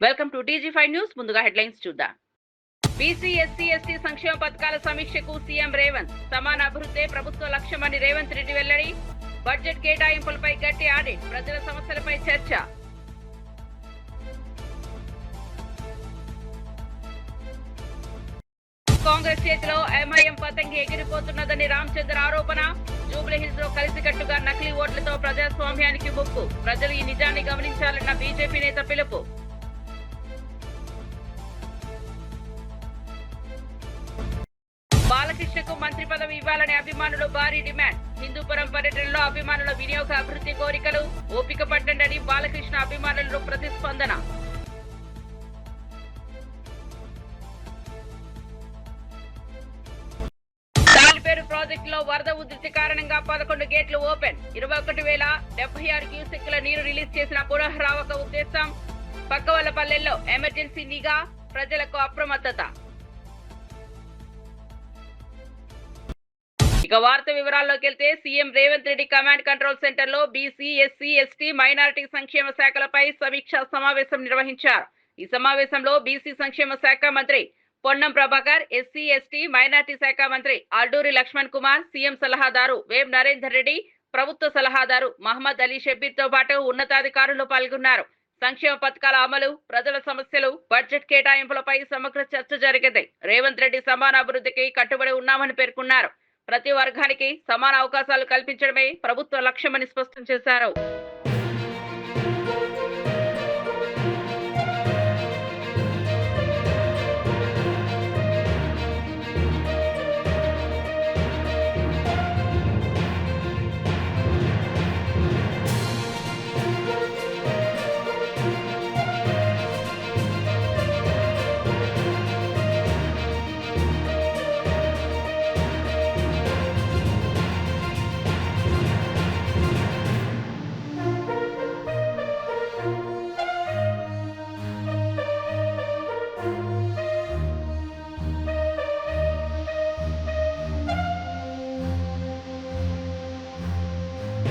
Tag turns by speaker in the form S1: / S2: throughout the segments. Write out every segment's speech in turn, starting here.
S1: Welcome to TG five news. ముందుగా headlines చూద్దాం. BC SC ST సంక్షేమ పథకాల సమీక్షకు సీఎం రేవంత్. సమాన అభివృద్ధి ప్రభుత్వ లక్ష్యమని రేవంత్ రెడ్డి వెల్లడి. బడ్జెట్ కేటాయింపులపై గట్టి ఆడిట్. ప్రజల సమస్యలపై చర్చ. కాంగ్రెస్ చేతిలో ఎంఐఎం పతంగి ఎగిరిపోతున్నదని రామచంద్ర ఆరోపణ. జూబ్లీహిల్స్ లో కలిసికట్టుగా నకిలీ ఓట్లతో ప్రజాస్వామ్యానికి ముప్పు. ప్రజలు ఈ నిజాన్ని గమనించాలన్న బీజేపీ నేత పిలుపు. బాలకృష్ణకు మంత్రి పదవి ఇవ్వాలని అభిమానులు భారీ డిమాండ్. హిందూపురం పర్యటనలో అభిమానుల వినియోగ అభివృద్ధి కోరికలు. ఓపిక పట్టండి బాలకృష్ణ అభిమానులు ప్రతిస్పందన. తాలిపేరు ప్రాజెక్టులో వరద ఉధృతి కారణంగా 11 గేట్లు ఓపెన్. 21,076 క్యూసెక్కుల నీరు రిలీజ్ చేసిన పునఃరావక ఉద్దేశం. పక్కవల్లపల్లెల్లో ఎమర్జెన్సీ నిఘా. ప్రజలకు అప్రమత్తత. ఇక వార్త వివరాల్లోకి వెళ్తే CM Revanth Reddy command control centre లో బీసీ ఎస్సీ ఎస్టీ మైనారిటీ సంక్షేమ శాఖలపై సమీక్షా సమావేశం నిర్వహించారు. ఈ సమావేశంలో బీసీ సంక్షేమ శాఖ మంత్రి Ponnam Prabhakar, SC ST minority శాఖ మంత్రి అల్లూరి లక్ష్మణ్ కుమార్, సీఎం సలహాదారు వేం నరేందర్ రెడ్డి, ప్రభుత్వ సలహాదారు మహమ్మద్ అలీ షబ్బీర్ తో పాటు ఉన్నతాధికారులు పాల్గొన్నారు. సంక్షేమ పథకాల అమలు, ప్రజల సమస్యలు, బడ్జెట్ కేటాయింపులపై సమగ్ర చర్చ జరిగింది. రేవంత్ రెడ్డి సమాన అభివృద్ధికి కట్టుబడి ఉన్నామని పేర్కొన్నారు. ప్రతి వర్గానికి సమాన అవకాశాలు కల్పించడమే ప్రభుత్వ లక్ష్యమని స్పష్టం చేశారు.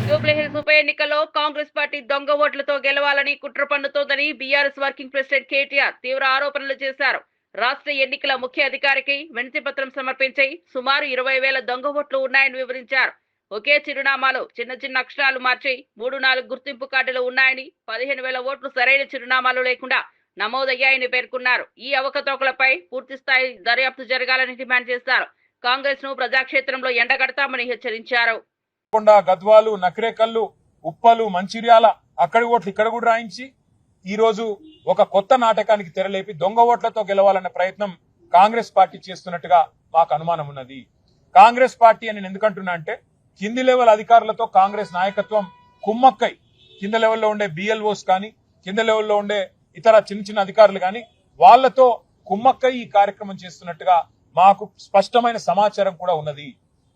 S1: జూబ్లీహిల్స్ ఉప ఎన్నికల్లో కాంగ్రెస్ పార్టీ దొంగ ఓట్లతో గెలవాలని కుట్ర పన్నుతోందని బీఆర్ఎస్ వర్కింగ్ ప్రెసిడెంట్ కేటీఆర్ తీవ్ర ఆరోపణలు చేశారు. రాష్ట్ర ఎన్నికల ముఖ్య అధికారికి వినతి పత్రం సమర్పించి సుమారు 20,000 దొంగ ఓట్లు ఉన్నాయని వివరించారు. ఒకే చిరునామాలో చిన్న చిన్న అక్షరాలు మార్చి 3-4 గుర్తింపు కార్డులు ఉన్నాయని, 15,000 ఓట్లు సరైన చిరునామాలు లేకుండా నమోదయ్యాయని పేర్కొన్నారు. ఈ అవకతవకలపై పూర్తి స్థాయి దర్యాప్తు జరగాలని డిమాండ్ చేశారు. కాంగ్రెస్ ను ప్రజాక్షేత్రంలో ఎండగడతామని హెచ్చరించారు.
S2: గద్వాలు, నకిరేకల్లు, ఉప్పలు, మంచిర్యాల అక్కడి ఓట్లు ఇక్కడ కూడా రాయించి ఈ రోజు ఒక కొత్త నాటకానికి తెరలేపి దొంగ ఓట్లతో గెలవాలన్న ప్రయత్నం కాంగ్రెస్ పార్టీ చేస్తున్నట్టుగా మాకు అనుమానం ఉన్నది. కాంగ్రెస్ పార్టీ అని నేను ఎందుకంటున్నా అంటే కింది లెవెల్ అధికారులతో కాంగ్రెస్ నాయకత్వం కుమ్మక్కై కింద లెవెల్లో ఉండే బిఎల్ఓస్ కానీ కింద లెవెల్లో ఉండే ఇతర చిన్న చిన్న అధికారులు కానీ వాళ్లతో కుమ్మక్కై ఈ కార్యక్రమం చేస్తున్నట్టుగా మాకు స్పష్టమైన సమాచారం కూడా ఉన్నది.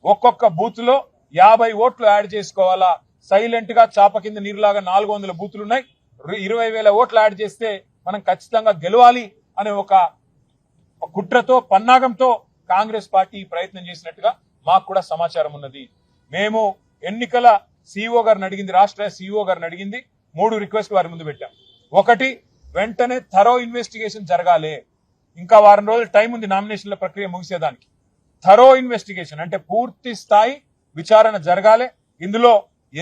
S2: ఒక్కొక్క బూత్ లో 50 ఓట్లు యాడ్ చేసుకోవాలా, సైలెంట్ గా చాప కింద నీరులాగా 400 బూతులున్నాయి, 20,000 ఓట్లు యాడ్ చేస్తే మనం ఖచ్చితంగా గెలవాలి అనే ఒక కుట్రతో పన్నాగంతో కాంగ్రెస్ పార్టీ ప్రయత్నం చేసినట్టుగా మాకు కూడా సమాచారం ఉన్నది. మేము ఎన్నికల సీఈఓ గారిని అడిగింది, రాష్ట్ర సీఈఓ గారిని అడిగింది, 3 రిక్వెస్ట్ వారి ముందు పెట్టాం. ఒకటి, వెంటనే థరో ఇన్వెస్టిగేషన్ జరగాలి. ఇంకా వారం రోజులు టైం ఉంది నామినేషన్ల ప్రక్రియ ముగిసేదానికి. థరో ఇన్వెస్టిగేషన్ అంటే పూర్తి స్థాయి విచారణ జరగాలి. ఇందులో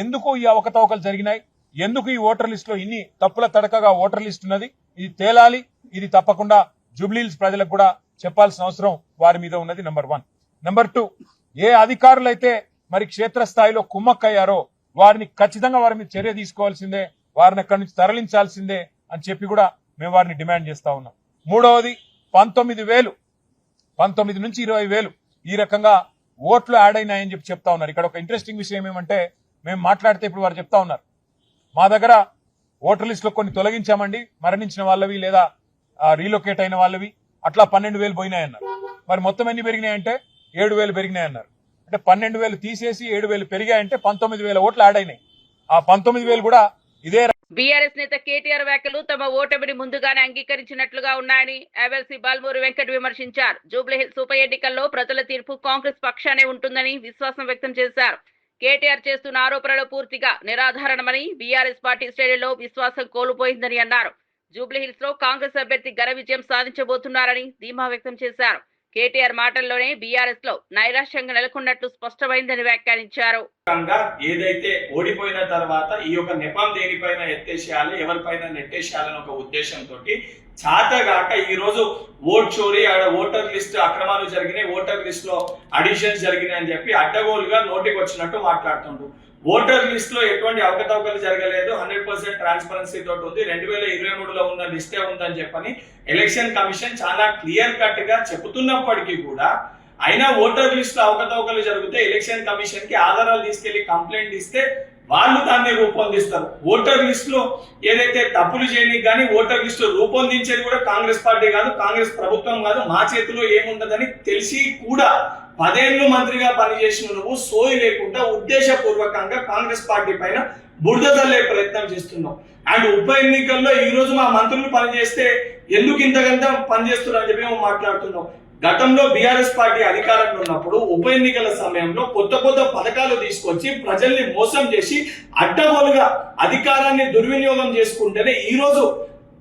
S2: ఎందుకు ఈ అవకతవకలు జరిగినాయి, ఎందుకు ఈ ఓటర్ లిస్ట్ లో ఇన్ని తప్పుల తడకగా ఓటర్ లిస్ట్ ఉన్నది, ఇది తేలాలి. ఇది తప్పకుండా జూబ్లీహిల్స్ ప్రజలకు కూడా చెప్పాల్సిన అవసరం వారి మీద ఉన్నది. నెంబర్ 1. నెంబర్ 2, ఏ అధికారులైతే మరి క్షేత్రస్థాయిలో కుమ్మక్కయ్యారో వారిని ఖచ్చితంగా వారి మీద చర్య తీసుకోవాల్సిందే, వారిని అక్కడి నుంచి తరలించాల్సిందే అని చెప్పి కూడా మేము వారిని డిమాండ్ చేస్తా ఉన్నాం. మూడవది, 19,000 నుంచి 20,000 ఈ రకంగా ఓట్లు యాడ్ అయినాయని చెప్పి చెప్తా ఉన్నారు. ఇక్కడ ఒక ఇంట్రెస్టింగ్ విషయం ఏమంటే మేము మాట్లాడితే ఇప్పుడు వారు చెప్తా ఉన్నారు మా దగ్గర ఓటర్ లిస్ట్ లో కొన్ని తొలగించామండి, మరణించిన వాళ్ళవి లేదా రీలొకేట్ అయిన వాళ్ళవి, అట్లా 12,000 పోయినాయన్నారు. మరి మొత్తం ఎన్ని పెరిగినాయంటే 7,000 పెరిగినాయన్నారు. అంటే 12,000 తీసేసి 7,000 పెరిగాయంటే 19,000 ఓట్లు యాడ్ అయినాయి. ఆ 19,000 కూడా ఇదే.
S1: బీఆర్ఎస్ నేత కేటీఆర్ వ్యాఖ్యలు తమ ఓటమిని ముందుగానే అంగీకరించినట్లుగా ఉన్నాయని ఎమ్మెల్సీ బాల్మూరి వెంకట్ విమర్శించారు. జూబ్లీహిల్స్ ఉప ఎన్నికల్లో ప్రజల తీర్పు కాంగ్రెస్ పక్షానే ఉంటుందని విశ్వాసం వ్యక్తం చేశారు. కేటీఆర్ చేస్తున్న ఆరోపణలు పూర్తిగా నిరాధారణమని, బీఆర్ఎస్ పార్టీ శ్రేణుల్లో విశ్వాసం కోల్పోయిందని అన్నారు. జూబ్లీహిల్స్ లో కాంగ్రెస్ అభ్యర్థి ఘన విజయం సాధించబోతున్నారని ధీమా వ్యక్తం చేశారు. కేటీఆర్ మాటల్లోనే బీఆర్ఎస్ లో నైరాశ్యంగా నెలకొన్నట్లు స్పష్టమైందని వ్యాఖ్యానించారు.
S3: ఏదైతే ఓడిపోయిన తర్వాత ఈ యొక్క నెపం దేనిపైన ఎత్తేసేయాలి, ఎవరిపైన నెట్టేసేయాలని ఒక ఉద్దేశంతో చాతగాక ఈ రోజు ఓట్ చోరీ, ఓటర్ లిస్ట్ అక్రమాలు జరిగినాయి, ఓటర్ లిస్ట్ లో అడిషన్స్ జరిగినాయి అని చెప్పి అడ్డగోలుగా నోటికి వచ్చినట్టు మాట్లాడుతుండ్రు. ఓటర్ లిస్ట్ లో ఎటువంటి అవకతవకలు జరగలేదు, 100% ట్రాన్స్పరెన్సీ తోటి ఉంది, 2023లో ఉన్న లిస్టే ఉందని చెప్పని ఎలక్షన్ కమిషన్ చాలా క్లియర్ కట్ గా చెబుతున్నప్పటికీ కూడా అయినా ఓటర్ లిస్ట్ లో అవకతవకలు జరిగితే ఎలక్షన్ కమిషన్ కి ఆధారాలు తీసుకెళ్లి కంప్లైంట్ ఇస్తే వాళ్ళు దాన్ని రూపొందిస్తారు. ఓటర్ లిస్ట్ లో ఏదైతే తప్పులు చేయడానికి కానీ ఓటర్ లిస్ట్ రూపొందించేది కూడా కాంగ్రెస్ పార్టీ కాదు, కాంగ్రెస్ ప్రభుత్వం కాదు. మా చేతిలో ఏముండదని తెలిసి కూడా 10 ఏళ్ళు మంత్రిగా పనిచేసిన నువ్వు సోయి లేకుండా ఉద్దేశపూర్వకంగా కాంగ్రెస్ పార్టీ పైన బురద చల్లే ప్రయత్నం చేస్తున్నావు. అండ్ ఉప ఎన్నికల్లో ఈ రోజు మా మంత్రులు పనిచేస్తే ఎందుకు ఇంతకంత పనిచేస్తున్నారు అని చెప్పి మాట్లాడుతున్నావు. గతంలో బీఆర్ఎస్ పార్టీ అధికారంలో ఉన్నప్పుడు ఉప ఎన్నికల సమయంలో కొత్త పథకాలు తీసుకొచ్చి ప్రజల్ని మోసం చేసి అడ్డగోలుగా అధికారాన్ని దుర్వినియోగం చేసుకుంటేనే ఈ రోజు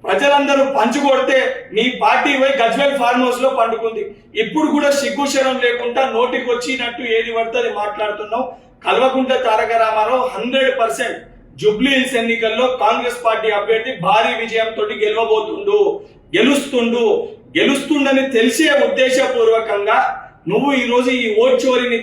S3: ప్రజలందరూ పంచుకొడితే నీ పార్టీ పోయి గజ్వేల్ ఫార్మ్ హౌస్ లో పండుకుంది. ఇప్పుడు కూడా సిగ్గుశరం లేకుండా నోటికి వచ్చినట్టు ఏది పడితే అది మాట్లాడుతున్నావు. కల్వకుంట్ల తారక రామారావు 100% జూబ్లీహిల్స్ ఎన్నికల్లో కాంగ్రెస్ పార్టీ అభ్యర్థి భారీ విజయంతో గెలుస్తుండని తెలిసే ఉద్దేశపూర్వకంగా నువ్వు ఈ రోజు ఈ ఓట్ చోరీని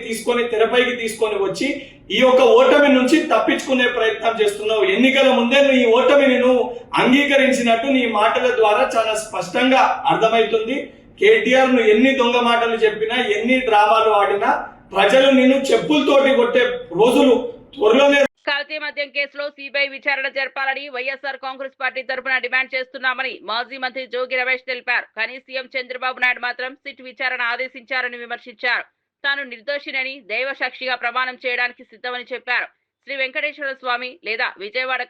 S3: తెరపైకి తీసుకొని వచ్చి ఈ యొక్క ఓటమి నుంచి తప్పించుకునే ప్రయత్నం చేస్తున్నావు. ఎన్నికల ముందే నువ్వు ఈ ఓటమిని నువ్వు అంగీకరించినట్టు నీ మాటల ద్వారా చాలా స్పష్టంగా అర్థమవుతుంది. కేటీఆర్ నువ్వు ఎన్ని దొంగ మాటలు చెప్పినా, ఎన్ని డ్రామాలు ఆడినా ప్రజలు నిన్ను చెప్పులతోటి కొట్టే రోజులు త్వరలోనే.
S1: కల్తీ మద్యం కేసులో సిబిఐ విచారణ జరపాలని వైఎస్ఆర్ కాంగ్రెస్ పార్టీ తరఫున డిమాండ్ చేస్తున్నామని మాజీ మంత్రి జోగి రమేష్ తెలిపారు. కానీ సీఎం చంద్రబాబు నాయుడు మాత్రం సిట్ విచారణ ఆదేశించారని విమర్శించారు. తాను నిర్దోషినని దైవ సాక్షిగా ప్రమాణం చేయడానికి సిద్ధమని చెప్పారు. శ్రీ వెంకటేశ్వర స్వామి లేదా విజయవాడ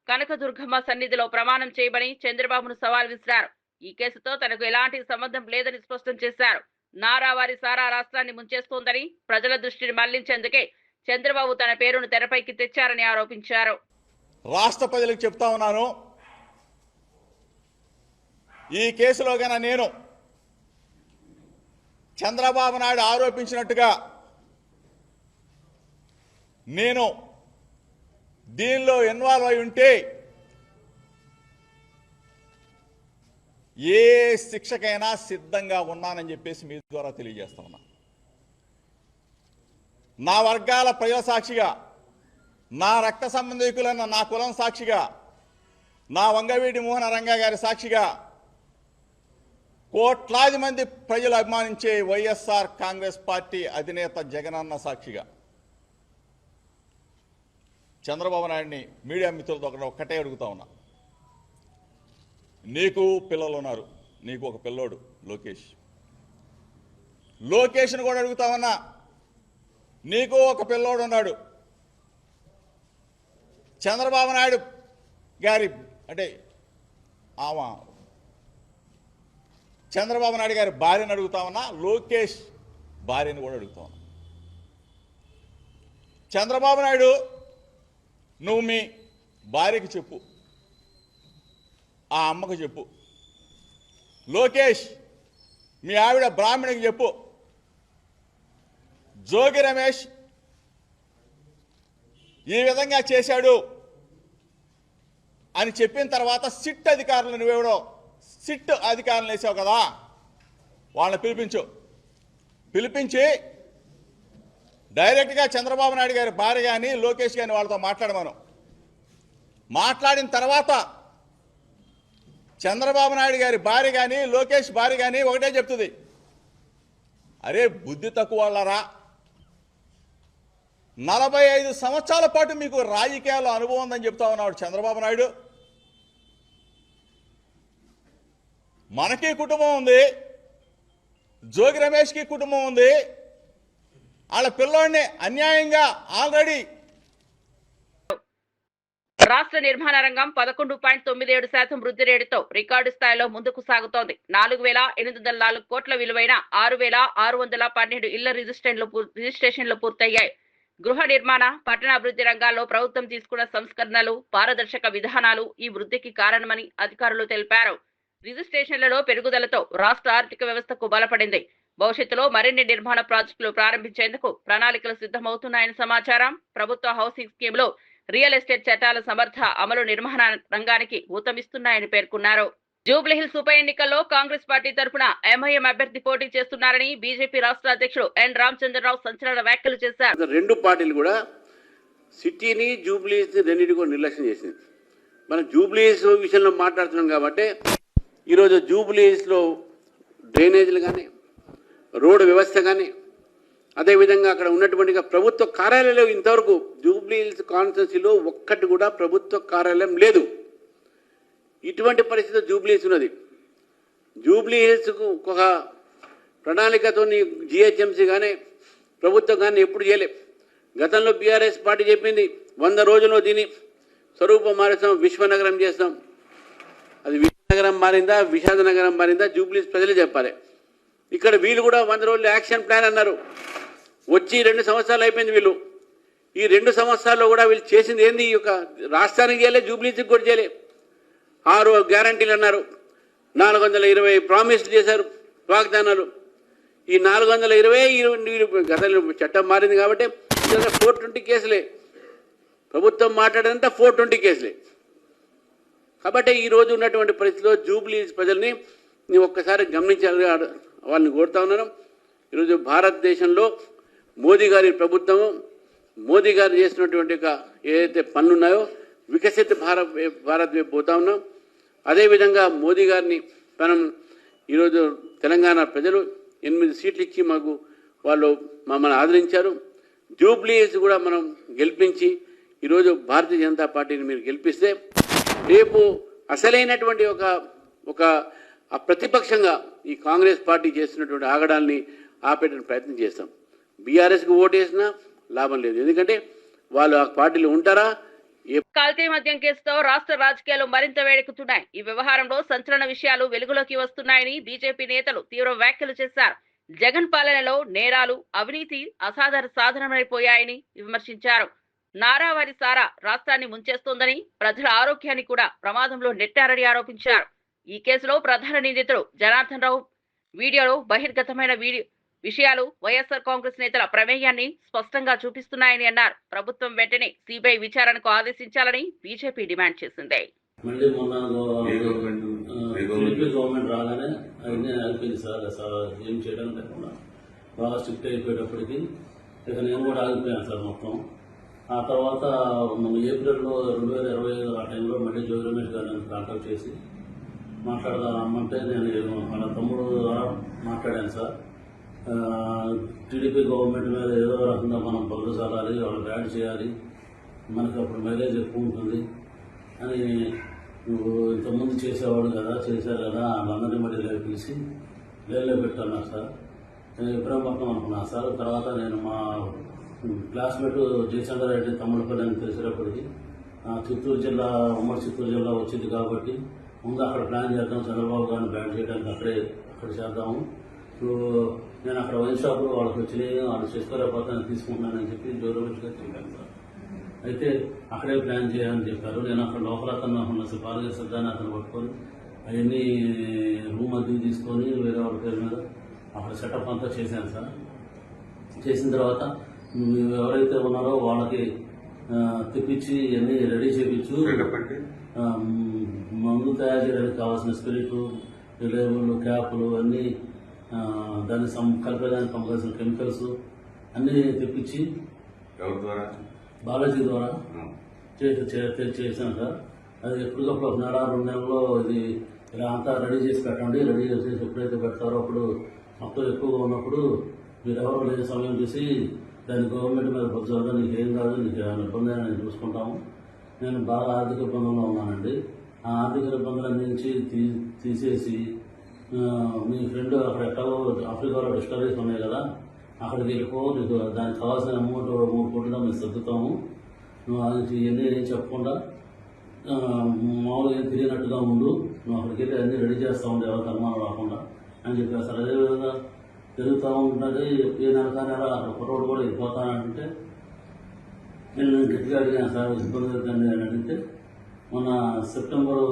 S1: కనకదుర్గమ్మ సన్నిధిలో ప్రమాణం చేయమని చంద్రబాబును సవాల్ విసిరారు. ఈ కేసుతో తనకు ఎలాంటి సంబంధం లేదని స్పష్టం చేశారు. నారా వారి సారా రాష్ట్రాన్ని ముంచేస్తోందని ప్రజల దృష్టిని మళ్లించేందుకే చంద్రబాబు తన పేరును తెరపైకి తెచ్చారని ఆరోపించారు.
S4: రాష్ట్ర ప్రజలకు చెప్తా ఉన్నాను, ఈ కేసులో గన నేను చంద్రబాబు నాయుడు ఆరోపించినట్టుగా నేను దీనిలో ఇన్వాల్వ్ అయి ఉంటే ఏ శిక్షకైనా సిద్ధంగా ఉన్నానని చెప్పేసి మీ ద్వారా తెలియజేస్తా ఉన్నా. నా వర్గాల ప్రజల సాక్షిగా, నా రక్త సంబంధికులన్న నా కులం సాక్షిగా, నా వంగవీటి మోహన రంగా గారి సాక్షిగా, కోట్లాది మంది ప్రజలు అభిమానించే వైఎస్ఆర్ కాంగ్రెస్ పార్టీ అధినేత జగనన్న సాక్షిగా చంద్రబాబు నాయుడిని మీడియా మిత్రులతో ఒక్కటే అడుగుతా ఉన్నా. నీకు పిల్లలు ఉన్నారు, నీకు ఒక పిల్లోడు లోకేష్ను కూడా అడుగుతా ఉన్నా. నీకు ఒక పిల్లోడు ఉన్నాడు. చంద్రబాబు నాయుడు గారి అంటే చంద్రబాబు నాయుడు గారి భార్యను అడుగుతా ఉన్నా, లోకేష్ భార్యను కూడా అడుగుతా ఉన్నా. చంద్రబాబు నాయుడు, నువ్వు మీ భార్యకి చెప్పు, ఆ అమ్మకు చెప్పు. లోకేష్, మీ ఆవిడ బ్రాహ్మణికి చెప్పు. జోగి రమేష్ ఈ విధంగా చేశాడు అని చెప్పిన తర్వాత సిట్ అధికారులు నువ్వెవడో సిట్ అధికారులు వేసావు కదా, వాళ్ళని పిలిపించి డైరెక్ట్గా చంద్రబాబు నాయుడు గారి భార్య కానీ లోకేష్ కానీ వాళ్ళతో మాట్లాడమను. మాట్లాడిన తర్వాత చంద్రబాబు నాయుడు గారి భార్య కానీ లోకేష్ భార్య కానీ ఒకటే చెప్తుంది, అరే బుద్ధి తక్కువ వాళ్ళరా, 45 సంవత్సరాల పాటు మీకు రాజకీయాల్లో అనుభవం ఉందని చెప్తా ఉన్నాడు చంద్రబాబు నాయుడు. మనకి కుటుంబం ఉంది, జోగి రమేష్కి కుటుంబం ఉంది. వాళ్ళ పిల్లోడిని అన్యాయంగా ఆల్రెడీ.
S1: రాష్ట్ర నిర్మాణ రంగం 11.97% వృద్ధి రేటుతో రికార్డు స్థాయిలో ముందుకు సాగుతోంది. 4,804 కోట్ల విలువైన 6,612 ఇళ్ల రిజిస్ట్రేషన్లు పూర్తయ్యాయి. గృహ నిర్మాణ, పట్టణాభివృద్ధి రంగాల్లో ప్రభుత్వం తీసుకున్న సంస్కరణలు, పారదర్శక విధానాలు ఈ వృద్ధికి కారణమని అధికారులు తెలిపారు. రిజిస్ట్రేషన్లలో పెరుగుదలతో రాష్ట్ర ఆర్థిక వ్యవస్థకు బలపడింది. భవిష్యత్తులో మరిన్ని నిర్మాణ ప్రాజెక్టులు ప్రారంభించేందుకు ప్రణాళికలు సిద్ధమవుతున్నాయని సమాచారం. ప్రభుత్వ హౌసింగ్ స్కీమ్లో రియల్ ఎస్టేట్ చట్టాల సమర్థ అమలు నిర్మాణ రంగానికి ఊతమిస్తున్నాయని పేర్కొన్నారు. జూబ్లీహిల్స్ ఉప ఎన్నికల్లో కాంగ్రెస్ పార్టీ తరఫున ఎంఐఎం అభ్యర్థి పోటీ చేస్తున్నారని బీజేపీ రాష్ట్ర అధ్యక్షుడు ఎన్ రామచంద్రరావు సంచలన వ్యాఖ్యలు చేశారు.
S5: రెండు పార్టీలు కూడా సిటీని జూబ్లీహిల్స్ రెండింటి కూడా నిర్లక్ష్యం చేసింది. మనం జూబ్లీహిల్స్ విషయంలో మాట్లాడుతున్నాం కాబట్టి ఈరోజు జూబ్లీహిల్స్లో డ్రైనేజీలు కానీ, రోడ్డు వ్యవస్థ కానీ, అదేవిధంగా అక్కడ ఉన్నటువంటి ప్రభుత్వ కార్యాలయాలు ఇంతవరకు జూబ్లీహిల్స్ కాన్స్టిట్యున్సీలో ఒక్కటి కూడా ప్రభుత్వ కార్యాలయం లేదు. ఇటువంటి పరిస్థితి జూబ్లీహిల్స్ ఉన్నది. జూబ్లీహిల్స్కు ఒక ప్రణాళికతో జిహెచ్ఎంసీ కానీ ప్రభుత్వం కానీ ఎప్పుడు చేయలేదు. గతంలో బీఆర్ఎస్ పార్టీ చెప్పింది 100 రోజుల్లో దీన్ని స్వరూపం మారుస్తాం, విశ్వనగరం చేస్తాం. అది విశ్వనగరం మారిందా, విషాద నగరం మారిందా, జూబ్లీహిల్స్ ప్రజలే చెప్పాలి. ఇక్కడ వీళ్ళు కూడా 100 రోజులు యాక్షన్ ప్లాన్ అన్నారు. వచ్చి 2 సంవత్సరాలు అయిపోయింది. వీళ్ళు ఈ 2 సంవత్సరాల్లో కూడా వీళ్ళు చేసింది ఏంది? ఈ యొక్క రాష్ట్రానికి చేయలే, జూబ్లీహిల్స్కి కూడా చేయలే. 6 గ్యారంటీలు అన్నారు, 420 ప్రామిస్లు చేశారు, వాగ్దానాలు. ఈ 420 గతంలో చట్టం మారింది కాబట్టి 420 కేసులే. ప్రభుత్వం మాట్లాడేదంతా 420 కేసులే. కాబట్టి ఈరోజు ఉన్నటువంటి పరిస్థితిలో జూబ్లీహిల్స్ ప్రజల్ని నేను ఒక్కసారి గమనించాలి, వాళ్ళని కోరుతా ఉన్నాను. ఈరోజు భారతదేశంలో మోదీ గారి ప్రభుత్వము, మోదీ గారు చేసినటువంటి ఏదైతే పనులు ఉన్నాయో వికసిత భారత్ వైపు పోతా ఉన్నాం. అదేవిధంగా మోదీ గారిని మనం ఈరోజు తెలంగాణ ప్రజలు 8 సీట్లు ఇచ్చి వాళ్ళు మమ్మల్ని ఆదరించారు. జూబ్లీహిల్స్ కూడా మనం గెలిపించి ఈరోజు భారతీయ జనతా పార్టీని మీరు గెలిపిస్తే రేపు అసలైనటువంటి ఒక ప్రతిపక్షంగా ఈ కాంగ్రెస్ పార్టీ చేస్తున్నటువంటి ఆగడాల్ని ఆపేట ప్రయత్నం చేస్తాం. బీఆర్ఎస్కి ఓటు వేసినా లాభం లేదు, ఎందుకంటే వాళ్ళు ఆ పార్టీలో ఉంటారా.
S1: కల్తీ మద్యం కేసుతో రాష్ట్ర రాజకీయాలు మరింత వేడెక్కుతున్నాయి. ఈ వ్యవహారంలో సంచలన విషయాలు వెలుగులోకి వస్తున్నాయని బీజేపీ నేతలు తీవ్ర వ్యాఖ్యలు చేశారు. జగన్ పాలనలో నేరాలు, అవినీతి సాధారణమైపోయాయని విమర్శించారు. నారావారి సారా రాష్ట్రాన్ని ముంచేస్తోందని, ప్రజల ఆరోగ్యాన్ని కూడా ప్రమాదంలో నెట్టారని ఆరోపించారు. ఈ కేసులో ప్రధాన నిందితుడు జనార్దన్ రావు వీడియోలో బహిర్గతమైన విషయాలు వైఎస్ఆర్ కాంగ్రెస్ నేతల ప్రమేయాన్ని స్పష్టంగా చూపిస్తున్నాయని అన్నారు. ప్రభుత్వం వెంటనే సిబిఐ విచారణకు ఆదేశించాలని బీజేపీ డిమాండ్ చేసింది.
S6: మళ్ళీ మొన్న గవర్నమెంట్ రాగానే అవన్నీ ఆగిపోయింది సార్, ఏం చేయడం లేకుండా బాగా స్ట్రిక్ట్ అయిపోయేటప్పటికి ఇక నేను కూడా ఆగిపోయాను సార్ మొత్తం. ఆ తర్వాత మన ఏప్రిల్లో 2025 ఆ టైంలో మళ్ళీ జోగి రమేష్ గారు నన్ను కాంటాక్ట్ చేసి మాట్లాడదామంటే నేను మన తమ్ముడు ద్వారా మాట్లాడాను సార్. టీడీపీ గవర్నమెంట్ మీద ఏదో రకంగా మనం బదులు సాగాలి, వాళ్ళు బ్యాడ్ చేయాలి, మనకి అప్పుడు మైలేజ్ ఎక్కువ ఉంటుంది అని నువ్వు ఇంతకుముందు చేసేవాడు కదా, చేశారు కదా, వాళ్ళందరినీ మళ్ళీ పిలిచి జైల్లో పెట్టాను సార్. నేను ఇబ్రాహీంపట్నం అనుకున్నాను సార్. తర్వాత నేను మా క్లాస్మేట్ జయచంద్ర రెడ్డి తమ్ముళ్ళపల్లి అని తెలిసేటప్పటికి చిత్తూరు జిల్లా, ఉమ్మడి చిత్తూరు జిల్లా వచ్చింది కాబట్టి ముందు అక్కడ ప్లాన్ చేద్దాం, చంద్రబాబు గారిని బ్యాన్ చేయడానికి అక్కడ చేద్దాము. ఇప్పుడు నేను అక్కడ వైన్ షాపులో వాళ్ళకి వచ్చినాయి, వాళ్ళు చేసుకోలేకపోతే తీసుకుంటున్నానని చెప్పి జోరోగా చెప్పాను సార్. అయితే అక్కడే ప్లాన్ చేయాలని చెప్పారు. నేను అక్కడ లోపల అతను ఉన్న పాలక సిద్ధాన్ని అతను పట్టుకొని అవన్నీ రూమ్ అద్దెకి తీసుకొని వేరే వాళ్ళ పేరు మీద అక్కడ సెటప్ అంతా చేశాను సార్. చేసిన తర్వాత ఎవరైతే ఉన్నారో వాళ్ళకి తెప్పించి ఇవన్నీ రెడీ చేయించు, మందు తయారు చేయడానికి కావాల్సిన స్పిరిట్, లేబుల్, క్యాపులు అన్నీ, దాన్ని కలిపేదానికి కావాల్సిన కెమికల్స్ అన్నీ తెప్పించి బాలాజీ ద్వారా చేశాను సార్. అది ఎప్పటికప్పుడు 1 నెల 2 నెలల్లో ఇది ఇలా అంతా రెడీ చేసి పెట్టండి. రెడీ చేసి ఎప్పుడైతే పెడతారో అప్పుడు మొత్తం ఎక్కువగా ఉన్నప్పుడు మీరు ఎవరు లేని సమయం చూసి దాన్ని గవర్నమెంట్ మీద బొజ్జాలి, నీకు ఏం కాదు, నీకు ఇబ్బంది అని చూసుకుంటాము. నేను బాగా ఆర్థిక ఇబ్బందుల్లో ఉన్నానండి. ఆ ఆర్థిక ఇబ్బందులన్నీ నుంచి తీసేసి మీ ఫ్రెండ్ అక్కడ ఎక్కడో ఆఫ్రికాలో డిస్టరీస్ ఉన్నాయి కదా, అక్కడికి వెళ్ళిపో, నీకు దానికి కావాల్సిన అమౌంట్ 3 కోట్లుగా మేము సర్దుతాము, నువ్వు అది ఇవన్నీ ఏం చెప్పకుండా మామూలుగా ఏం తిరిగినట్టుగా ఉండు, నువ్వు అక్కడికి వెళ్ళి అన్నీ రెడీ చేస్తూ ఉండే ఎవరికి అనుమానం రాకుండా అని చెప్పేస్తారు. అదేవిధంగా తిరుగుతూ ఉంటుంది. ఏ నెల ఒక రోడ్డు కూడా వెళ్ళిపోతానంటే నేను గట్టిగా అడిగాను సార్ ఇబ్బంది అవుతుంది అని అడిగితే మొన్న సెప్టెంబర్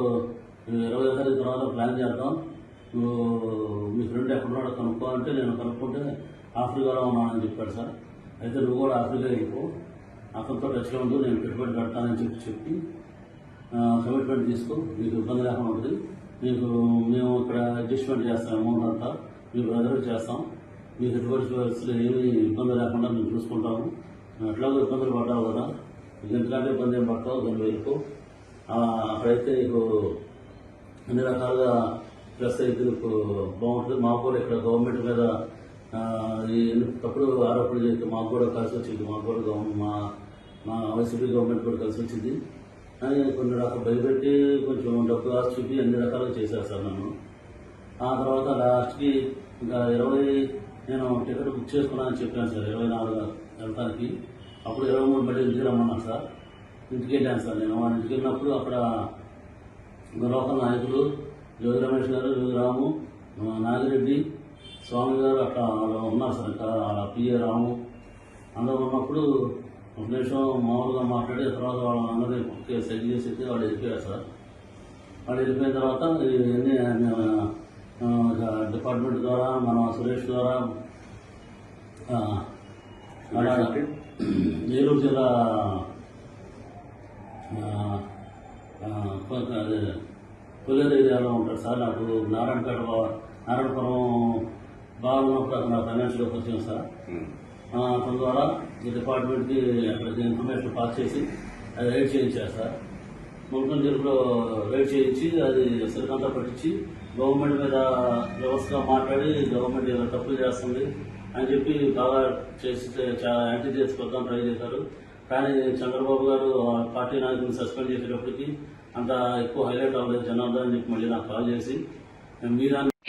S6: 20వ తారీఖు తర్వాత ప్లాన్ చేద్దాం, నువ్వు మీ ఫ్రెండ్ ఎక్కడున్నాడో కనుక్కో అంటే నేను కనుక్కుంటే ఆఫ్రికాలో ఉన్నానని చెప్పాడు సార్. అయితే నువ్వు కూడా ఆఫ్రికా వెళ్ళిపో, అతనితో టచ్లో ఉంటూ నేను పెట్టుబడి పెడతానని చెప్పి కమిట్మెంట్ తీసుకో, నీకు ఇబ్బంది లేకుండా ఉంటుంది, మేము ఇక్కడ అడ్జస్ట్మెంట్ చేస్తాం, అమౌంట్ అంతా మీ బ్రదర్ చేస్తాం, మీకు ఎటువంటి పరిస్థితులు ఏమీ ఇబ్బంది లేకుండా మేము చూసుకుంటాము, ఎట్లాగో ఇబ్బందులు పడ్డావు కదా, ఎందుకంటే ఇబ్బంది ఏం పడతావు దాన్ని వెళ్ళిపో, అక్కడైతే నీకు అన్ని రకాలుగా ప్లస్ అయితే నీకు బాగుంటుంది. మాకు కూడా ఇక్కడ గవర్నమెంట్ మీద తప్పుడు ఆరోపణలు చేస్తే మాకు కూడా కలిసి వచ్చింది, మాకు కూడా మా వైసీపీ గవర్నమెంట్ కూడా కలిసి వచ్చింది అని కొన్ని రకాలు భయపెట్టి కొంచెం డబ్బు ఆశ చూపి అన్ని రకాలుగా చేశారు సార్ నన్ను. ఆ తర్వాత లాస్ట్కి ఇంకా 20 నేను టికెట్ బుక్ చేసుకున్నానని చెప్పాను సార్, 24 వెళ్తానికి. అప్పుడు 23 మళ్ళీ ఇంటికి రమ్మన్నాను సార్. ఇంటికి వెళ్ళాను సార్. నేను వాళ్ళ ఇంటికి వెళ్ళినప్పుడు అక్కడ లోకల్ నాయకులు యోగి రమేష్ గారు, యోగి రాము, నాగిరెడ్డి, స్వామి గారు అట్లా ఉన్నారు సార్. ఇంకా అలా పిఏ రాము అందరూ ఉన్నప్పుడు ఒక నిమిషం మామూలుగా మాట్లాడి తర్వాత వాళ్ళందరినీ సెట్ చేసి వాళ్ళు వెళ్ళిపోయారు సార్. వాళ్ళు వెళ్ళిపోయిన తర్వాత ఇవన్నీ డిపార్ట్మెంట్ ద్వారా మన సురేష్ ద్వారా ఏలూరు జిల్లా కొల్లేరు ఏరియాలో ఉంటాడు సార్. నాకు నారాయణపురం బాగా ఉన్నప్పుడు అక్కడ ఫైనాన్షియల్గా వచ్చాను సార్. అతని ద్వారా ఈ డిపార్ట్మెంట్కి అక్కడికి ఇన్ఫర్మేషన్ పాస్ చేసి అది రైడ్ చేయించారు సార్. మున్సిపల్ జరుగులో రైడ్ చేయించి అది సరికంతా పట్టించి గవర్నమెంట్ మీద వ్యవస్థగా మాట్లాడి గవర్నమెంట్ ఇలా తప్పులు చేస్తుంది అని చెప్పి బాగా చేసి చాలా యాంటీ చేసుకొద్దాం ట్రై చేశారు. కానీ చంద్రబాబు గారు పార్టీ నాయకులను సస్పెండ్ చేసేటప్పటికి అంత ఎక్కువ హైలైట్ అవ్వలేదు జనార్దన్ అని చెప్పి మళ్ళీ నాకు కాల్ చేసి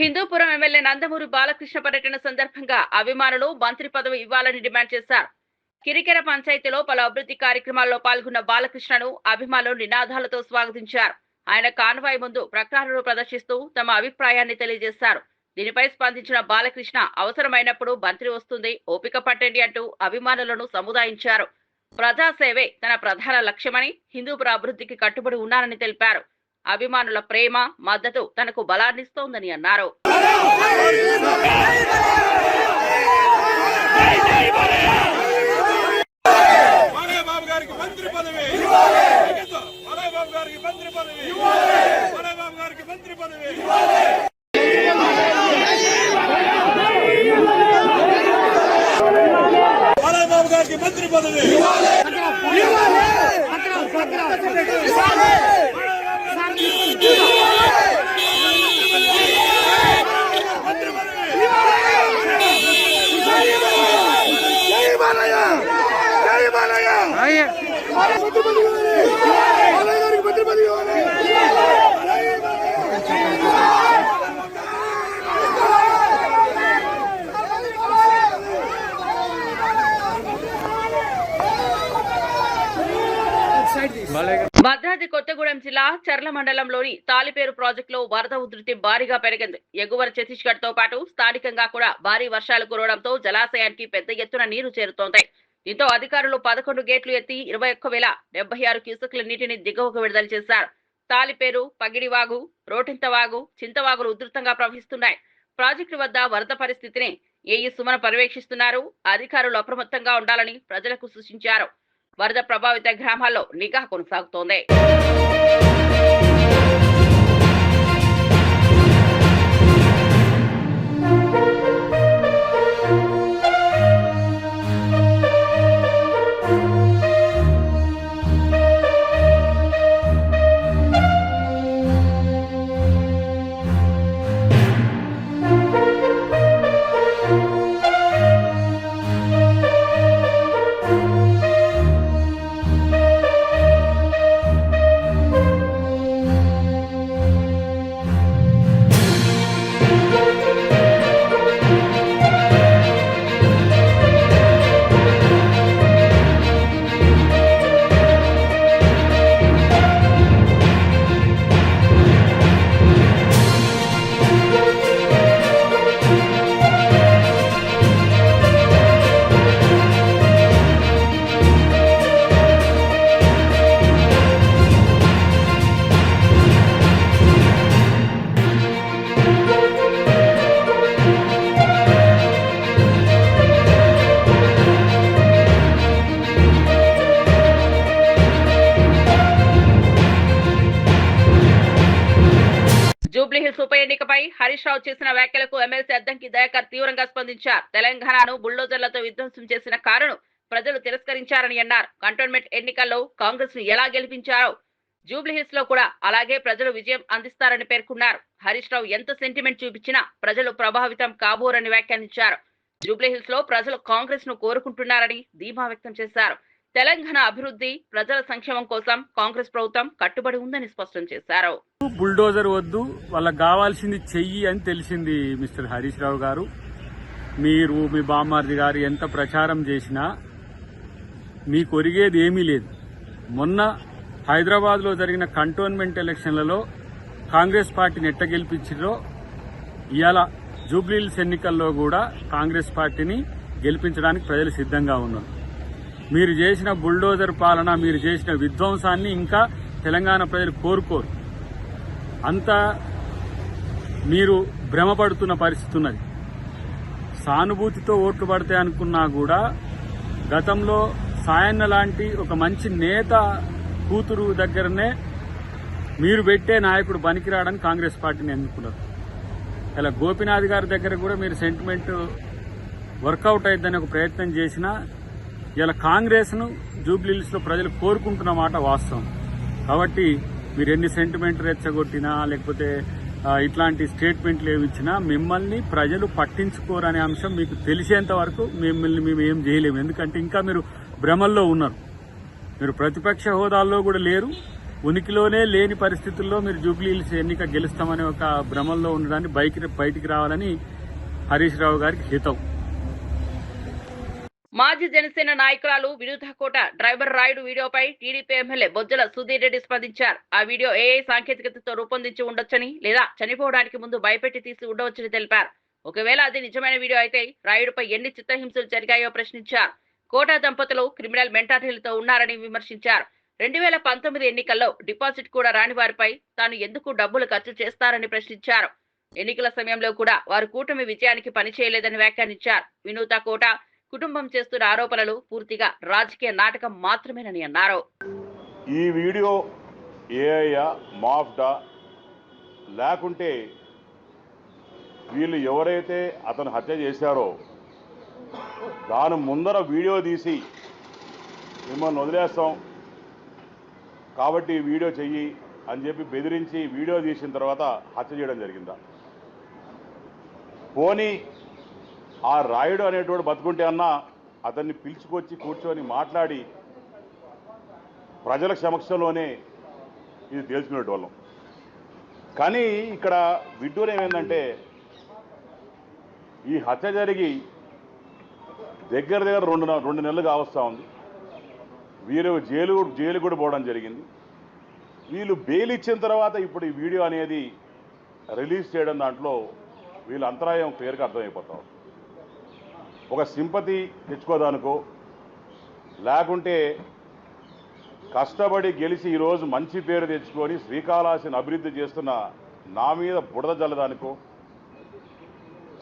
S1: హిందూపురం ఎమ్మెల్యే నందమూరి బాలకృష్ణ పర్యటన సందర్భంగా అభిమానులు మంత్రి పదవి ఇవ్వాలని డిమాండ్ చేశారు. కిరికెర పంచాయతీలో పలు అభివృద్ధి కార్యక్రమాల్లో పాల్గొన్న బాలకృష్ణను అభిమానులు నినాదాలతో స్వాగతించారు. ఆయన కాన్వాయ్ ముందు ప్రకటనలు ప్రదర్శిస్తూ తమ అభిప్రాయాన్ని తెలియజేశారు. దీనిపై స్పందించిన బాలకృష్ణ అవసరమైనప్పుడు మంత్రి వస్తుంది, ఓపిక పట్టండి అంటూ అభిమానులను సముదాయించారు. ప్రజాసేవే తన ప్రధాన లక్ష్యమని, హిందూపుర అభివృద్ధికి కట్టుబడి ఉన్నానని తెలిపారు. అభిమానుల ప్రేమ, మద్దతు తనకు బలాన్నిస్తోందని అన్నారు. భద్రాద్రి కొత్తగూడెం జిల్లా చర్ల మండలంలోని తాలిపేరు ప్రాజెక్టులో వరద ఉధృతి భారీగా పెరిగింది. ఎగువన ఛత్తీస్గఢ్ తో పాటు స్థానికంగా కూడా భారీ వర్షాలు కురవడంతో జలాశయానికి పెద్ద ఎత్తున నీరు చేరుతోంది. దీంతో అధికారులు 11 గేట్లు ఎత్తి 21,076 క్యూసెక్ల నీటిని దిగువకు విడుదల చేశారు. తాలిపేరు, పగిడివాగు, రోటింతవాగు, చింతవాగులు ఉధృతంగా ప్రవహిస్తున్నాయి. ప్రాజెక్టు వద్ద వరద పరిస్థితిని ఏఈ సుమన పర్యవేక్షిస్తున్నారు. అధికారులు అప్రమత్తంగా ఉండాలని ప్రజలకు సూచించారు. వరద ప్రభావిత గ్రామాల్లో నిఘా కొనసాగుతోంది. జూబ్లీహిల్స్ ఉప ఎన్నికపై హరీష్ రావు చేసిన వ్యాఖ్యలకు ఎమ్మెల్సీ అద్దంకి దయాకర్ తీవ్రంగా స్పందించారు. తెలంగాణను బుల్డోజర్లతో విధ్వంసం చేసిన కారును ప్రజలు తిరస్కరించారని అన్నారు. కంటోన్మెంట్ ఎన్నికల్లో కాంగ్రెస్ ను ఎలా గెలిపించారో జూబ్లీహిల్స్ లో కూడా అలాగే ప్రజలు విజయం అందిస్తారని పేర్కొన్నారు. హరీష్ రావు ఎంత సెంటిమెంట్ చూపించినా ప్రజలు ప్రభావితం కాబోరని వ్యాఖ్యానించారు. జూబ్లీహిల్స్ లో ప్రజలు కాంగ్రెస్ ను కోరుకుంటున్నారని ధీమా వ్యక్తం చేశారు. తెలంగాణ అభివృద్ధి ప్రజల సంక్షేమం కోసం కాంగ్రెస్ ప్రభుత్వం కట్టుబడి ఉందని స్పష్టం చేశారు.
S7: బుల్డోజర్ వద్దు, వాళ్ళకి కావాల్సింది చెయ్యి అని తెలిసింది. మిస్టర్ హరీష్ రావు గారు, మీరు మీ బామ్మార్ది గారు ఎంత ప్రచారం చేసినా మీకు ఒరిగేది ఏమీ లేదు. మొన్న హైదరాబాద్ లో జరిగిన కంటోన్మెంట్ ఎలక్షన్లలో కాంగ్రెస్ పార్టీని ఎట్ట గెలిపించారో ఇవాళ జూబ్లీహిల్స్ ఎన్నికల్లో కూడా కాంగ్రెస్ పార్టీని గెలిపించడానికి ప్రజలు సిద్ధంగా ఉన్నారు. మీరు చేసిన బుల్డోజర్ పాలన, మీరు చేసిన విధ్వంసాన్ని ఇంకా తెలంగాణ ప్రజలు కోరుకోరు. అంతా మీరు భ్రమపడుతున్న పరిస్థితి ఉన్నది. సానుభూతితో ఓట్లు పడతాయి అనుకున్నా కూడా గతంలో సాయన్న లాంటి ఒక మంచి నేత కూతురు దగ్గరనే మీరు పెట్టే నాయకుడు పనికిరాడని కాంగ్రెస్ పార్టీని ఎన్నుకున్నారు. ఇలా గోపీనాథ్ గారి దగ్గర కూడా మీరు సెంటిమెంట్ వర్కౌట్ అయిద్దని ఒక ప్రయత్నం చేసినా ఇలా కాంగ్రెస్ ను జూబ్లీహిల్స్ లో ప్రజలు కోరుకుంటున్న మాట వాస్తవం. కాబట్టి మీరు ఎన్ని సెంటిమెంట్ రెచ్చగొట్టినా లేకపోతే ఇట్లాంటి స్టేట్మెంట్లు ఏమి ఇచ్చినా మిమ్మల్ని ప్రజలు పట్టించుకోరనే అంశం మీకు తెలిసేంత వరకు మిమ్మల్ని మేము ఏం చేయలేము. ఎందుకంటే ఇంకా మీరు భ్రమల్లో ఉన్నారు. మీరు ప్రతిపక్ష హోదాల్లో కూడా లేరు. ఉనికిలోనే లేని పరిస్థితుల్లో మీరు జూబ్లీహిల్స్ ఎన్నిక గెలుస్తామనే ఒక భ్రమంలో ఉండడాన్ని బయటికి రావాలని హరీష్ రావు గారికి హితం.
S1: మాజీ జనసేన నాయకురాలు వినూత కోట డ్రైవర్ రాయుడు వీడియోపై టీడీపీ ఎమ్మెల్యే బొజ్జల సుధీర్ రెడ్డి స్పందించారు. ఆ వీడియో ఏఐ సాంకేతికతతో రూపొందించి ఉండొచ్చని లేదా చనిపోవడానికి ముందు భయపెట్టి తీసి ఉండవచ్చని తెలిపారు. ఒకవేళ అది నిజమైన వీడియో అయితే రాయుడుపై ఎన్ని చిత్తహింసలు జరిగాయో ప్రశ్నించారు. కోట దంపతులు క్రిమినల్ మెంటాలిటీలతో ఉన్నారని విమర్శించారు. 2019 ఎన్నికల్లో డిపాజిట్ కూడా రాని వారిపై తాను ఎందుకు డబ్బులు ఖర్చు చేస్తారని ప్రశ్నించారు. ఎన్నికల సమయంలో కూడా వారు కూటమి విజయానికి పనిచేయలేదని వ్యాఖ్యానించారు. వినూత కోట కుటుంబం చేస్తున్న ఆరోపణలు పూర్తిగా రాజకీయ నాటకం మాత్రమేనని అన్నారు.
S8: ఈ వీడియో ఏఐయా మాఫ్డా లేకుంటే వీళ్ళు ఎవరైతే అతను హత్య చేశారో దాని ముందర వీడియో తీసి మిమ్మల్ని వదిలేస్తాం కాబట్టి వీడియో చెయ్యి అని చెప్పి బెదిరించి వీడియో తీసిన తర్వాత హత్య చేయడం జరిగిందా? పోనీ ఆ రాయుడు అనేటువంటి బతుకుంటే అన్నా అతన్ని పిలుచుకొచ్చి కూర్చొని మాట్లాడి ప్రజల సమక్షంలోనే ఇది తేల్చుకునేటోళ్ళం. కానీ ఇక్కడ విడ్డూరం ఏమైందంటే ఈ హత్య జరిగి దగ్గర 2 నెలలు కావస్తూ ఉంది. వీరు జైలు కూడా పోవడం జరిగింది. వీళ్ళు బెయిల్ ఇచ్చిన తర్వాత ఇప్పుడు ఈ వీడియో అనేది రిలీజ్ చేయడం దాంట్లో వీళ్ళ అంతరాయం క్లియర్గా అర్థమైపోతాం. ఒక సింపతి తెచ్చుకోదానికో లేకుంటే కష్టపడి గెలిచి ఈరోజు మంచి పేరు తెచ్చుకొని శ్రీకాళహస్తిని అభివృద్ధి చేస్తున్న నా మీద బుడద జల్లదానికో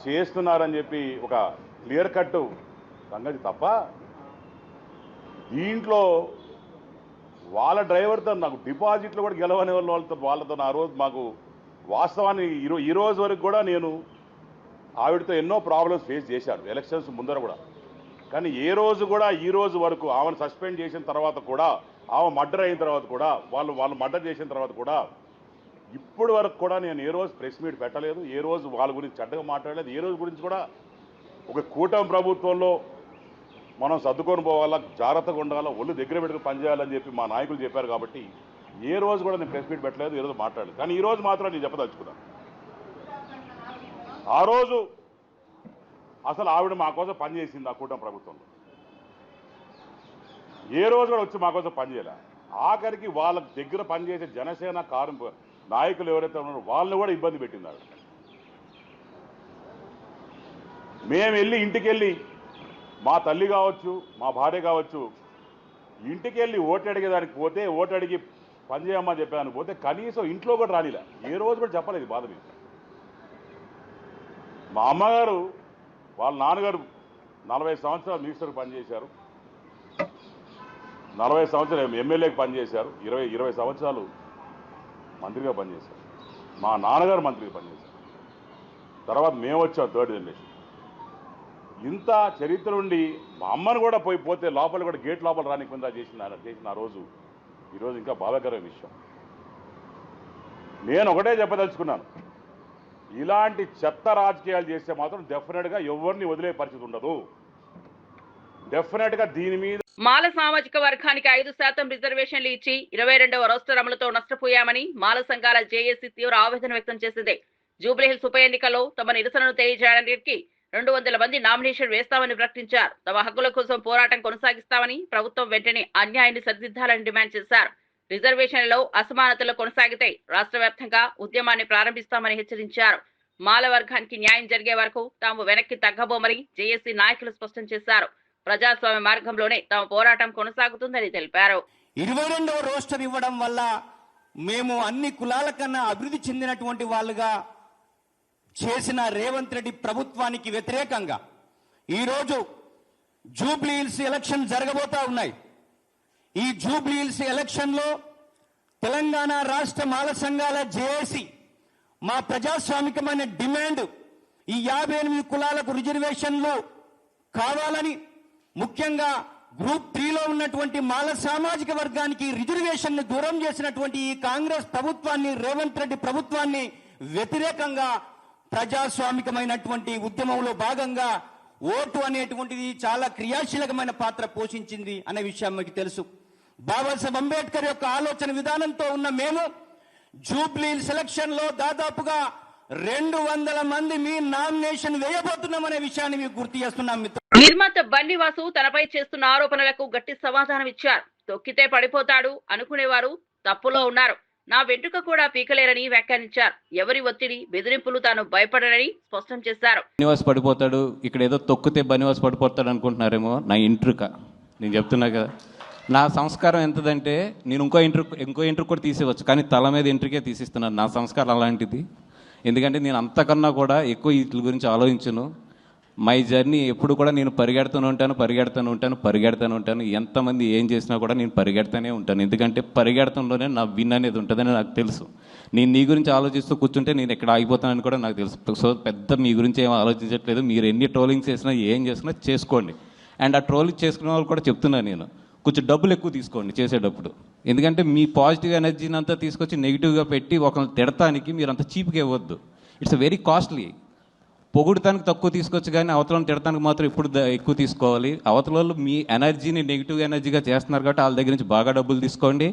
S8: చేస్తున్నారని చెప్పి ఒక క్లియర్ కట్ సంగతి తప్ప దీంట్లో వాళ్ళ డ్రైవర్తో నాకు డిపాజిట్లు కూడా గెలవని వాళ్ళతో ఆ రోజు మాకు వాస్తవాన్ని ఈ రోజు వరకు కూడా నేను ఆవిడతో ఎన్నో ప్రాబ్లమ్స్ ఫేస్ చేశాను ఎలక్షన్స్ ముందర కూడా. కానీ ఏ రోజు కూడా ఈ రోజు వరకు ఆమెను సస్పెండ్ చేసిన తర్వాత కూడా ఆమె మర్డర్ అయిన తర్వాత కూడా వాళ్ళు మర్డర్ చేసిన తర్వాత కూడా ఇప్పటి వరకు కూడా నేను ఏ రోజు ప్రెస్ మీట్ పెట్టలేదు. ఏ రోజు వాళ్ళ గురించి చెడ్డగా మాట్లాడలేదు. ఏ రోజు గురించి కూడా ఒక కూటమి ప్రభుత్వంలో మనం సర్దుకొని పోవాలా, జాగ్రత్తగా ఉండాలా, ఒళ్ళు దగ్గర పెట్టుకుని పనిచేయాలని చెప్పి మా నాయకులు చెప్పారు. కాబట్టి ఏ రోజు కూడా నేను ప్రెస్ మీట్ పెట్టలేదు, ఏ రోజు మాట్లాడలేదు. కానీ ఈరోజు మాత్రం నేను చెప్పదలుచుకున్నాను. ఆ రోజు అసలు ఆవిడ మా కోసం పనిచేసింది ఆ కూటమి ప్రభుత్వంలో. ఏ రోజు కూడా వచ్చి మా కోసం పనిచేయలే. ఆఖరికి వాళ్ళ దగ్గర పనిచేసే జనసేన నాయకులు ఎవరైతే ఉన్నారో వాళ్ళని కూడా ఇబ్బంది పెట్టింది ఆవిడ. మేము వెళ్ళి ఇంటికి వెళ్ళి మా తల్లి కావచ్చు, మా భార్య కావచ్చు, ఇంటికి వెళ్ళి ఓటు అడిగేదానికి పోతే ఓటు అడిగి పనిచేయమని చెప్పేదానికి పోతే కనీసం ఇంట్లో కూడా రానిలే. ఏ రోజు కూడా చెప్పలేదు బాధ మీద. మా అమ్మగారు వాళ్ళ నాన్నగారు 40 సంవత్సరాలు మినిస్టర్కి పనిచేశారు, 40 సంవత్సరాలు ఎమ్మెల్యేకి పనిచేశారు, 20 సంవత్సరాలు మంత్రిగా పనిచేశారు. మా నాన్నగారు మంత్రిగా పనిచేశారు. తర్వాత మేము వచ్చాం 3rd జనరేషన్. ఇంత చరిత్ర ఉండి మా అమ్మను కూడా పోతే లోపల కూడా గేట్ లోపల రానికుండా చేసిన ఆ రోజు ఈరోజు ఇంకా బాధాకరమైన విషయం. నేను ఒకటే చెప్పదలుచుకున్నాను, ఇలాంటి చెత్త రాజకీయాలు చేస్తే మాత్రం డెఫినెట్గా ఎవరిని వదిలే పరిస్థితి ఉండదు. డెఫినెట్గా దీని మీద
S1: మాల సామాజిక వర్గానికి 5% రిజర్వేషన్లు ఇచ్చి 22వ రోస్టర్ అమలుతో నష్టపోయామని మాల సంఘాల జేఏసీ తీవ్ర ఆవేదన వ్యక్తం చేసింది. జూబ్లీహిల్స్ ఉప ఎన్నికల్లో తమ నిరసనను తెలియజేయడానికి 200 మంది నామినేషన్ వేస్తామని ప్రకటించారు. తమ హక్కుల కోసం పోరాటం కొనసాగిస్తామని, ప్రభుత్వం వెంటనే అన్యాయాన్ని సరిదిద్దాలని డిమాండ్ చేశారు. రిజర్వేషన్లలో అసమానతలు కొనసాగితే రాష్ట్ర వ్యాప్తంగా ఉద్యమాన్ని ప్రారంభిస్తామని హెచ్చరించారు. మాల వర్గానికి న్యాయం జరిగే వరకు తాము వెనక్కి తగ్గబోమని జేఏసీ నాయకులు స్పష్టం చేశారు. ప్రజాస్వామ్య మార్గంలోనే తమ పోరాటం కొనసాగుతుందని తెలిపారు.
S9: 22వ రోస్టర్ ఇవ్వడం వల్ల మేము అన్ని కులాల కన్నా అభివృద్ధి చెందినటువంటి వాళ్ళుగా చేసిన రేవంత్ రెడ్డి ప్రభుత్వానికి వ్యతిరేకంగా ఈరోజు జూబ్లీహిల్స్ ఎలక్షన్ జరగబోతా ఉన్నాయి. ఈ జూబ్లీహిల్స్ ఎలక్షన్లో తెలంగాణ రాష్ట్ర మాల సంఘాల జేఏసీ మా ప్రజాస్వామికమైన డిమాండ్ ఈ 58 కులాలకు రిజర్వేషన్లు కావాలని, ముఖ్యంగా గ్రూప్ 3లో ఉన్నటువంటి మాల సామాజిక వర్గానికి రిజర్వేషన్ దూరం చేసినటువంటి ఈ కాంగ్రెస్ ప్రభుత్వాన్ని, రేవంత్ రెడ్డి ప్రభుత్వాన్ని వ్యతిరేకంగా ప్రజాస్వామికమైనటువంటి ఉద్యమంలో భాగంగా ఓటు అనేటువంటిది చాలా క్రియాశీలకమైన పాత్ర పోషించింది అనే విషయం మీకు తెలుసు. బాబాసాహెబ్ అంబేద్కర్ యొక్క ఆలోచన విధానంతో ఉన్న మేము జూబ్లీహిల్స్ సెలక్షన్ లో దాదాపుగా 200 మంది మీ నామినేషన్ వేయబోతున్నామనే విషయాన్ని మీకు గుర్తు చేస్తున్నాం.
S1: నిర్మాత బన్నివాసు తనపై చేస్తున్న ఆరోపణలకు గట్టి సమాధానం ఇచ్చారు. తొక్కితే పడిపోతాడు అనుకునేవారు తప్పులో ఉన్నారు. నా వెంట్రుక కూడా పీకలేరని వ్యాఖ్యానించారు. ఎవరి ఒత్తిడి, బెదిరింపులు తాను భయపడనని స్పష్టం చేశారు.
S10: బన్నివాస్ పడిపోతాడు, ఇక్కడ ఏదో తొక్కితే బన్నివాస్ పడిపోతాడు అనుకుంటున్నారేమో. నా ఇంట్రుక నేను చెప్తున్నా కదా, నా సంస్కారం ఎంతదంటే నేను ఇంకో ఇంట్రుక కూడా తీసేవచ్చు, కానీ తల మీద ఇంట్రుకే తీసిస్తున్నాను. నా సంస్కారం అలాంటిది. ఎందుకంటే నేను అంతకన్నా కూడా ఎక్కువ వీటి గురించి ఆలోచించను. మై జర్నీ ఎప్పుడు కూడా నేను పరిగెడుతూనే ఉంటాను. ఎంతమంది ఏం చేసినా కూడా నేను పరిగెడుతూనే ఉంటాను. ఎందుకంటే పరిగెడతంలోనే నా విన్ అనేది ఉంటుందని నాకు తెలుసు. నేను నీ గురించి ఆలోచిస్తూ కూర్చుంటే నేను ఎక్కడ ఆగిపోతానని కూడా నాకు తెలుసు. సో పెద్ద మీ గురించి ఏం ఆలోచించట్లేదు. మీరు ఎన్ని ట్రోలింగ్స్ చేసినా ఏం చేసినా చేసుకోండి. అండ్ ఆ ట్రోలింగ్ చేసుకునే వాళ్ళు కూడా చెప్తున్నాను, నేను కొంచెం డబ్బులు ఎక్కువ తీసుకోండి చేసేటప్పుడు. ఎందుకంటే మీ పాజిటివ్ ఎనర్జీని అంతా తీసుకొచ్చి నెగిటివ్గా పెట్టి ఒకరిని తిడటానికి మీరు అంత చీప్గా ఇవ్వద్దు. It's very costly. పొగుడటానికి తక్కువ తీసుకోవచ్చు, కానీ అవతలను తిడటానికి మాత్రం ఎప్పుడు ఎక్కువ తీసుకోవాలి. అవతల మీ ఎనర్జీని నెగిటివ్ ఎనర్జీగా చేస్తున్నారు కాబట్టి వాళ్ళ దగ్గర నుంచి బాగా డబ్బులు తీసుకోండి.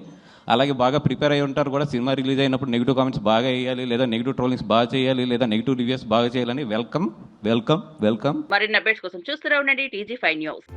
S10: అలాగే బాగా ప్రిపేర్ అయి ఉంటారు కూడా. సినిమా రిలీజ్ అయినప్పుడు నెగిటివ్ కామెంట్స్ బాగా వేయాలి, లేదా నెగిటివ్ ట్రోలింగ్స్ బాగా చేయాలి, లేదా నెగిటివ్ రివ్యూస్ బాగా చేయాలని వెల్కమ్.
S1: మరిన్ని అప్డేట్స్ కోసం చూస్తూనే ఉండండి TG5 న్యూస్.